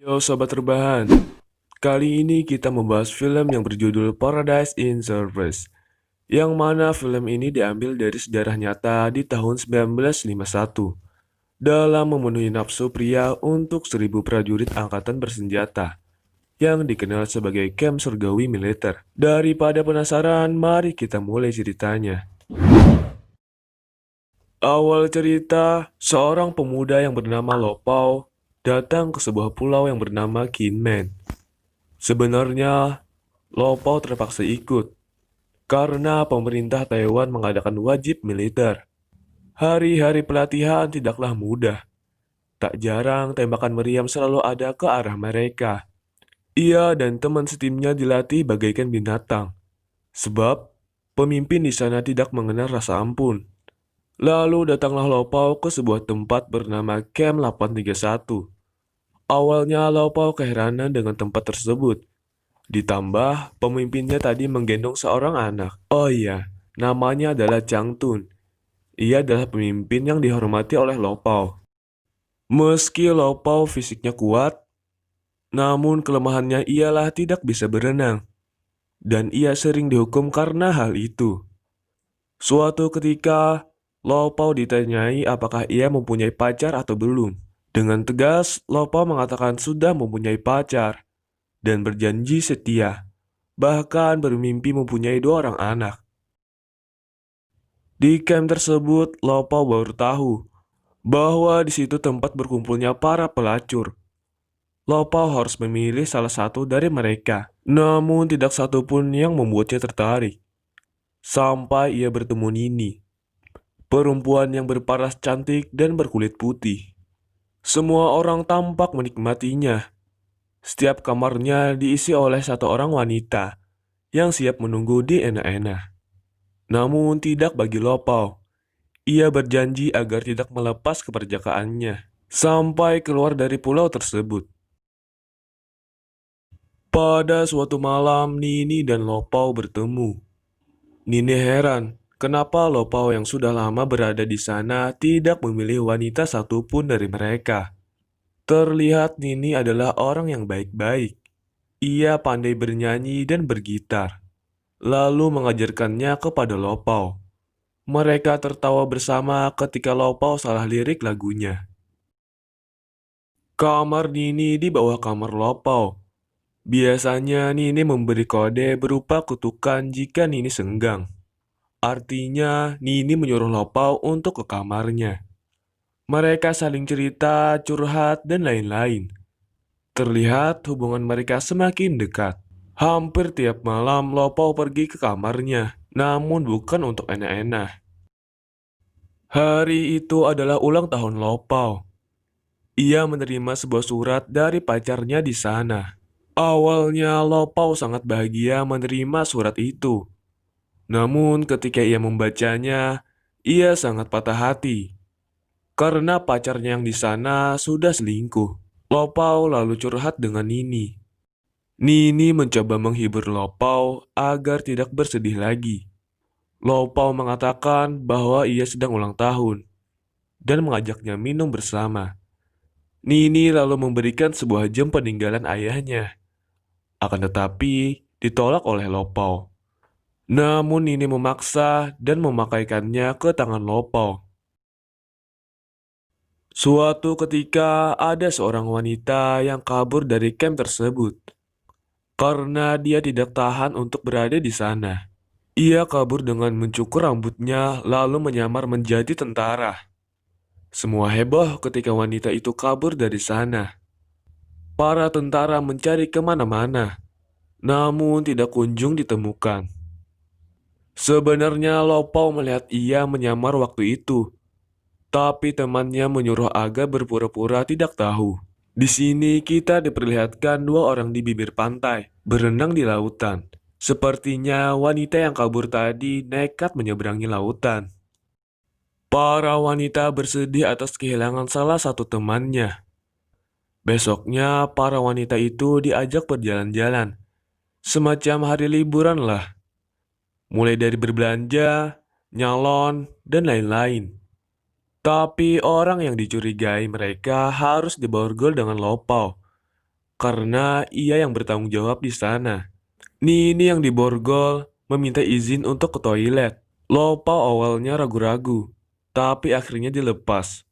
Yo sobat rebahan, kali ini kita membahas film yang berjudul Paradise in Surfers, yang mana film ini diambil dari sejarah nyata di tahun 1951 dalam memenuhi nafsu pria untuk 1.000 prajurit angkatan bersenjata yang dikenal sebagai camp surgawi militer. Daripada penasaran, mari kita mulai ceritanya. Awal cerita, seorang pemuda yang bernama Lopao datang ke sebuah pulau yang bernama Kinmen. Sebenarnya, Lopao terpaksa ikut karena pemerintah Taiwan mengadakan wajib militer. Hari-hari pelatihan tidaklah mudah. Tak jarang tembakan meriam selalu ada ke arah mereka. Ia dan teman setimnya dilatih bagaikan binatang, sebab pemimpin di sana tidak mengenal rasa ampun. Lalu datanglah Lopao ke sebuah tempat bernama Camp 831. Awalnya Lopao keheranan dengan tempat tersebut. Ditambah, pemimpinnya tadi menggendong seorang anak. Oh iya, namanya adalah Chang Tun. Ia adalah pemimpin yang dihormati oleh Lopao. Meski Lopao fisiknya kuat, namun kelemahannya ialah tidak bisa berenang. Dan ia sering dihukum karena hal itu. Suatu ketika, Lopao ditanyai apakah ia mempunyai pacar atau belum. Dengan tegas, Lopao mengatakan sudah mempunyai pacar dan berjanji setia. Bahkan bermimpi mempunyai 2 orang anak. Di camp tersebut, Lopao baru tahu bahwa di situ tempat berkumpulnya para pelacur. Lopao harus memilih salah satu dari mereka, namun tidak satu pun yang membuatnya tertarik. Sampai ia bertemu Nini, perempuan yang berparas cantik dan berkulit putih. Semua orang tampak menikmatinya. Setiap kamarnya diisi oleh satu orang wanita yang siap menunggu di enak-enak. Namun tidak bagi Lopao. Ia berjanji agar tidak melepas keperjakaannya sampai keluar dari pulau tersebut. Pada suatu malam, Nini dan Lopao bertemu. Nini heran, kenapa Lopao yang sudah lama berada di sana tidak memilih wanita satupun dari mereka. Terlihat Nini adalah orang yang baik-baik. Ia pandai bernyanyi dan bergitar, lalu mengajarkannya kepada Lopao. Mereka tertawa bersama ketika Lopao salah lirik lagunya. Kamar Nini di bawah kamar Lopao. Biasanya Nini memberi kode berupa kutukan jika Nini senggang. Artinya, Nini menyuruh Lopao untuk ke kamarnya. Mereka saling cerita, curhat, dan lain-lain. Terlihat hubungan mereka semakin dekat. Hampir tiap malam Lopao pergi ke kamarnya, namun bukan untuk enak-enak. Hari itu adalah ulang tahun Lopao. Ia menerima sebuah surat dari pacarnya di sana. Awalnya Lopao sangat bahagia menerima surat itu. Namun ketika ia membacanya, ia sangat patah hati. Karena pacarnya yang di sana sudah selingkuh. Lopao lalu curhat dengan Nini. Nini mencoba menghibur Lopao agar tidak bersedih lagi. Lopao mengatakan bahwa ia sedang ulang tahun dan mengajaknya minum bersama. Nini lalu memberikan sebuah jam peninggalan ayahnya. Akan tetapi, ditolak oleh Lopao. Namun Nini memaksa dan memakaikannya ke tangan Lopao. Suatu ketika ada seorang wanita yang kabur dari camp tersebut karena dia tidak tahan untuk berada di sana. Ia kabur dengan mencukur rambutnya lalu menyamar menjadi tentara. Semua heboh ketika wanita itu kabur dari sana. Para tentara mencari kemana-mana, namun tidak kunjung ditemukan. Sebenarnya Lopao melihat ia menyamar waktu itu, tapi temannya menyuruh agar berpura-pura tidak tahu. Di sini kita diperlihatkan 2 orang di bibir pantai, berenang di lautan. Sepertinya wanita yang kabur tadi nekat menyeberangi lautan. Para wanita bersedih atas kehilangan salah satu temannya. Besoknya, para wanita itu diajak berjalan-jalan. Semacam hari liburan lah. Mulai dari berbelanja, nyalon, dan lain-lain. Tapi orang yang dicurigai mereka harus diborgol dengan Lopao. karena ia yang bertanggung jawab di sana. Nini yang diborgol meminta izin untuk ke toilet. Lopao awalnya ragu-ragu, tapi akhirnya dilepas.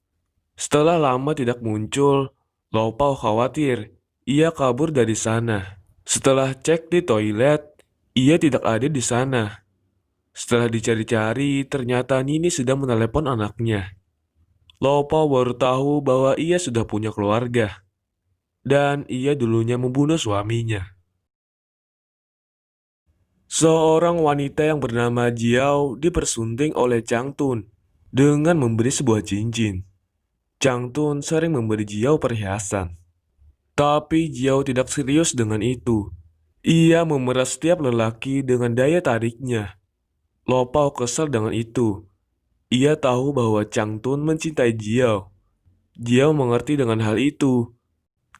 Setelah lama tidak muncul, Lopao khawatir ia kabur dari sana. Setelah cek di toilet, ia tidak ada di sana. Setelah dicari-cari, ternyata Nini sedang menelepon anaknya. Lopao baru tahu bahwa ia sudah punya keluarga, dan ia dulunya membunuh suaminya. Seorang wanita yang bernama Jiao dipersunting oleh Chang Tun dengan memberi sebuah cincin. Chang Tun sering memberi Jiao perhiasan. Tapi Jiao tidak serius dengan itu. Ia memeras setiap lelaki dengan daya tariknya. Lopao kesal dengan itu. Ia tahu bahwa Chang Tun mencintai Jiao. Jiao mengerti dengan hal itu.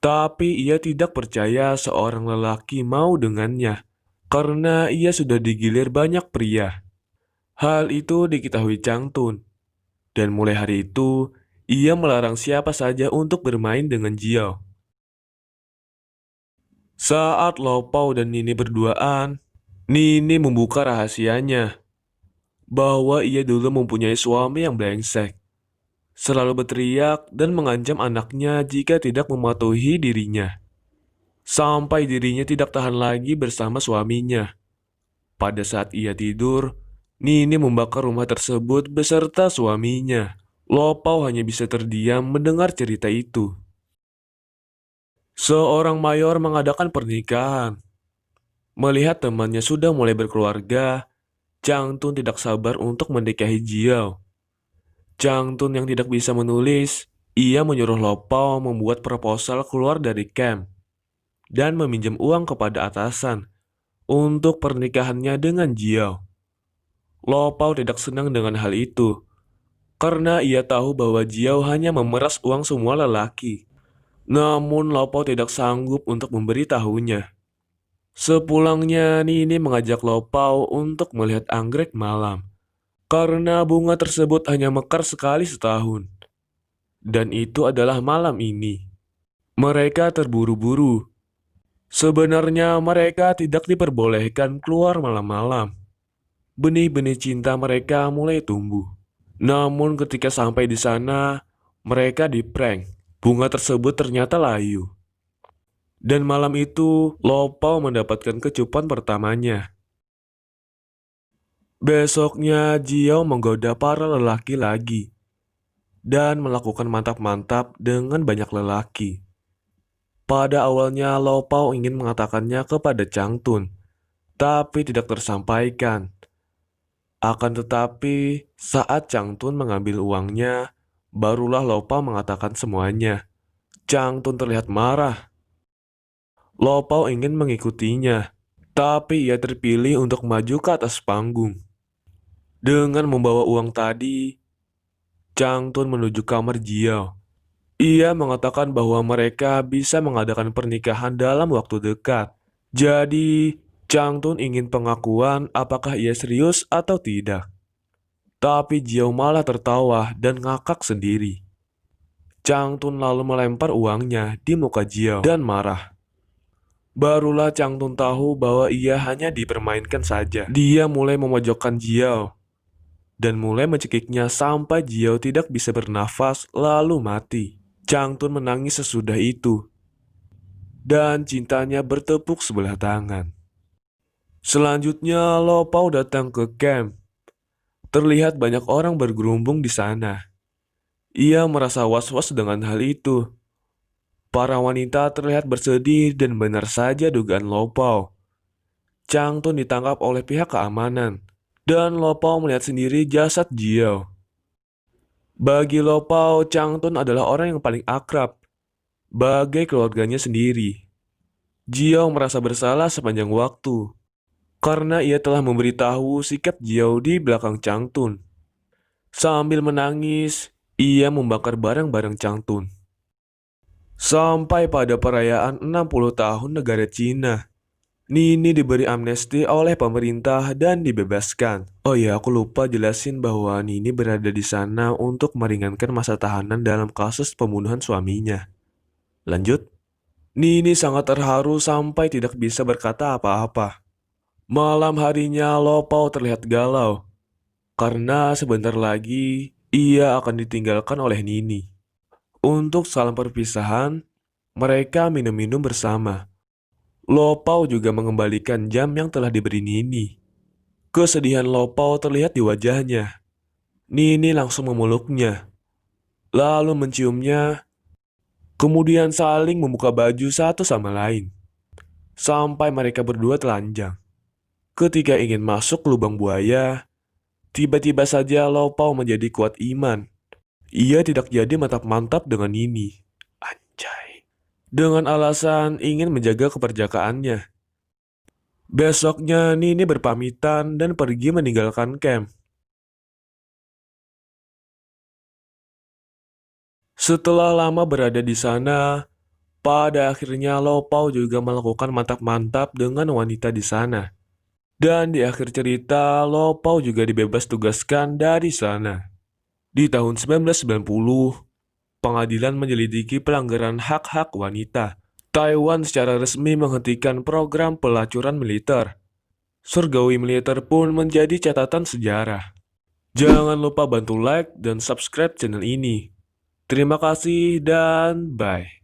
Tapi ia tidak percaya seorang lelaki mau dengannya. Karena ia sudah digilir banyak pria. Hal itu diketahui Chang Tun. Dan mulai hari itu, ia melarang siapa saja untuk bermain dengan Jiao. Saat Lopao dan Nini berduaan, Nini membuka rahasianya bahwa ia dulu mempunyai suami yang brengsek, selalu berteriak dan mengancam anaknya jika tidak mematuhi dirinya, sampai dirinya tidak tahan lagi bersama suaminya. Pada saat ia tidur, Nini membakar rumah tersebut beserta suaminya. Lopao hanya bisa terdiam mendengar cerita itu. Seorang mayor mengadakan pernikahan. Melihat temannya sudah mulai berkeluarga, Chang Tun tidak sabar untuk menikahi Jiao. Chang Tun yang tidak bisa menulis, ia menyuruh Lopao membuat proposal keluar dari camp dan meminjam uang kepada atasan untuk pernikahannya dengan Jiao. Lopao tidak senang dengan hal itu, karena ia tahu bahwa Jiao hanya memeras uang semua lelaki. Namun Lopao tidak sanggup untuk memberitahunya. Sepulangnya, Nini mengajak Lopao untuk melihat anggrek malam, karena bunga tersebut hanya mekar sekali setahun. Dan itu adalah malam ini. Mereka terburu-buru. Sebenarnya mereka tidak diperbolehkan keluar malam-malam. Benih-benih cinta mereka mulai tumbuh. Namun ketika sampai di sana, mereka diprank. Bunga tersebut ternyata layu. Dan malam itu, Lopao mendapatkan kecupan pertamanya. Besoknya, Jiao menggoda para lelaki lagi dan melakukan mantap-mantap dengan banyak lelaki. Pada awalnya, Lopao ingin mengatakannya kepada Chang Tun, tapi tidak tersampaikan. Akan tetapi, saat Chang Tun mengambil uangnya, barulah Lopao mengatakan semuanya. Chang Tun terlihat marah. Lopao ingin mengikutinya, tapi ia terpilih untuk maju ke atas panggung. Dengan membawa uang tadi, Chang Tun menuju kamar Jiao. Ia mengatakan bahwa mereka bisa mengadakan pernikahan dalam waktu dekat. Jadi, Chang Tun ingin pengakuan apakah ia serius atau tidak. Tapi Jiao malah tertawa dan ngakak sendiri. Chang Tun lalu melempar uangnya di muka Jiao dan marah. Barulah Chang Tun tahu bahwa ia hanya dipermainkan saja. Dia mulai memojokkan Jiao dan mulai mencekiknya sampai Jiao tidak bisa bernafas lalu mati. Chang Tun menangis sesudah itu, dan cintanya bertepuk sebelah tangan. Selanjutnya, Lopao datang ke camp. Terlihat banyak orang bergerumbung di sana. Ia merasa was-was dengan hal itu. Para wanita terlihat bersedih dan benar saja dugaan Lopao. Chang Tun ditangkap oleh pihak keamanan, dan Lopao melihat sendiri jasad Jiao. Bagi Lopao, Chang Tun adalah orang yang paling akrab, bagai keluarganya sendiri. Jiao merasa bersalah sepanjang waktu, karena ia telah memberitahu sikap Jiao di belakang Chang Tun. Sambil menangis, ia membakar barang-barang Chang Tun. Sampai pada perayaan 60 tahun negara Cina, Nini diberi amnesti oleh pemerintah dan dibebaskan. Oh ya, aku lupa jelasin bahwa Nini berada di sana untuk meringankan masa tahanan dalam kasus pembunuhan suaminya. Lanjut. Nini sangat terharu sampai tidak bisa berkata apa-apa. Malam harinya Lopao terlihat galau, karena sebentar lagi ia akan ditinggalkan oleh Nini. Untuk salam perpisahan, mereka minum-minum bersama. Lopao juga mengembalikan jam yang telah diberi Nini. Kesedihan Lopao terlihat di wajahnya. Nini langsung memeluknya, lalu menciumnya, kemudian saling membuka baju satu sama lain, sampai mereka berdua telanjang. Ketika ingin masuk ke lubang buaya, tiba-tiba saja Lopao menjadi kuat iman. Ia tidak jadi mantap-mantap dengan Nini. Anjay. Dengan alasan ingin menjaga keperjakaannya. Besoknya Nini berpamitan dan pergi meninggalkan camp. Setelah lama berada di sana, pada akhirnya Lopao juga melakukan mantap-mantap dengan wanita di sana. Dan di akhir cerita, Lopao juga dibebas tugaskan dari sana. Di tahun 1990, pengadilan menyelidiki pelanggaran hak-hak wanita. Taiwan secara resmi menghentikan program pelacuran militer. Surgawi militer pun menjadi catatan sejarah. Jangan lupa bantu like dan subscribe channel ini. Terima kasih dan bye.